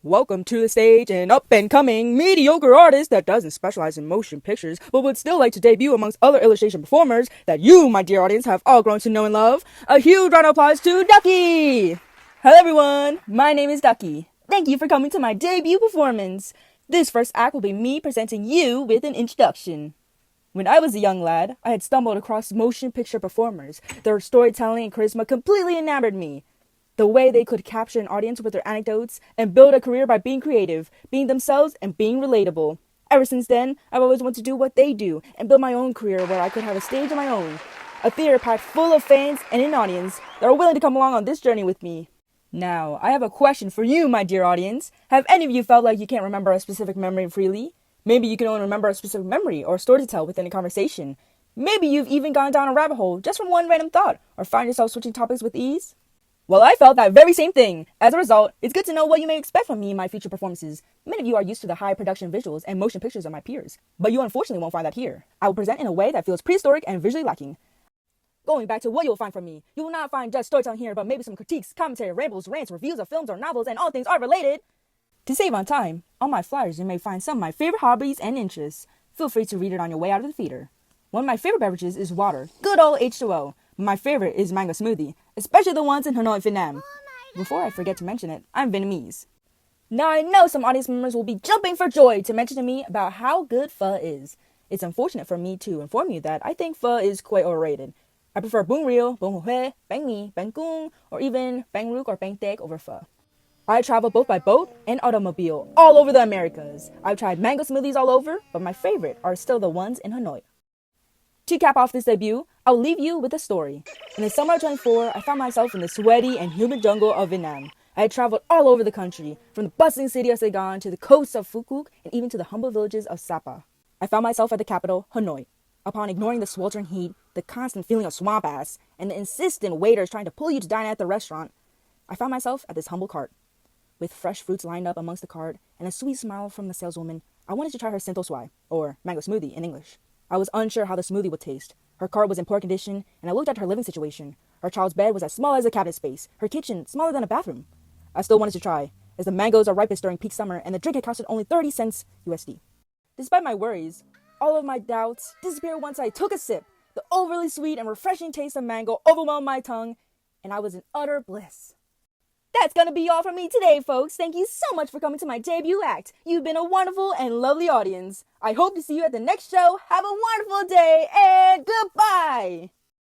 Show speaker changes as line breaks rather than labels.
Welcome to the stage, an up-and-coming mediocre artist that doesn't specialize in motion pictures, but would still like to debut amongst other illustration performers that you, my dear audience, have all grown to know and love. A huge round of applause to Ducky! Hello everyone, my name is Ducky. Thank you for coming to my debut performance. This first act will be me presenting you with an introduction. When I was a young lad, I had stumbled across motion picture performers. Their storytelling and charisma completely enamored me. The way they could capture an audience with their anecdotes and build a career by being creative, being themselves, and being relatable. Ever since then, I've always wanted to do what they do and build my own career where I could have a stage of my own. A theater packed full of fans and an audience that are willing to come along on this journey with me. Now, I have a question for you, my dear audience. Have any of you felt like you can't remember a specific memory freely? Maybe you can only remember a specific memory or story to tell within a conversation. Maybe you've even gone down a rabbit hole just from one random thought or find yourself switching topics with ease. Well, I felt that very same thing. As a result, it's good to know what you may expect from me in my future performances. Many of you are used to the high production visuals and motion pictures of my peers, but you unfortunately won't find that here. I will present in a way that feels prehistoric and visually lacking. Going back to what you will find from me, you will not find just storytelling here, but maybe some critiques, commentary, rambles, rants, reviews of films or novels, and all things art related. To save on time, on my flyers you may find some of my favorite hobbies and interests. Feel free to read it on your way out of the theater. One of my favorite beverages is water, good old H2O. My favorite is mango smoothie, especially the ones in Hanoi, Vietnam. Before I forget to mention it, I'm Vietnamese. Now I know some audience members will be jumping for joy to mention to me about how good pho is. It's unfortunate for me to inform you that I think pho is quite overrated. I prefer bún riêu, bún huế, bánh mì, bánh cuông, or even bánh ruk or bánh tét over pho. I travel both by boat and automobile all over the Americas. I've tried mango smoothies all over, but my favorite are still the ones in Hanoi. To cap off this debut, I'll leave you with a story. In the summer of 24, I found myself in the sweaty and humid jungle of Vietnam. I had traveled all over the country, from the bustling city of Saigon to the coasts of Phu Quoc and even to the humble villages of Sapa. I found myself at the capital, Hanoi. Upon ignoring the sweltering heat, the constant feeling of swamp ass, and the insistent waiters trying to pull you to dine at the restaurant, I found myself at this humble cart. With fresh fruits lined up amongst the cart and a sweet smile from the saleswoman, I wanted to try her Sento Swai, or mango smoothie in English. I was unsure how the smoothie would taste. Her cart was in poor condition, and I looked at her living situation. Her child's bed was as small as a cabinet space, her kitchen smaller than a bathroom. I still wanted to try, as the mangoes are ripest during peak summer and the drink had costed only 30 cents USD. Despite my worries, all of my doubts disappeared once I took a sip. The overly sweet and refreshing taste of mango overwhelmed my tongue, and I was in utter bliss. That's gonna be all from me today, folks. Thank you so much for coming to my debut act. You've been a wonderful and lovely audience. I hope to see you at the next show. Have a wonderful day, and goodbye!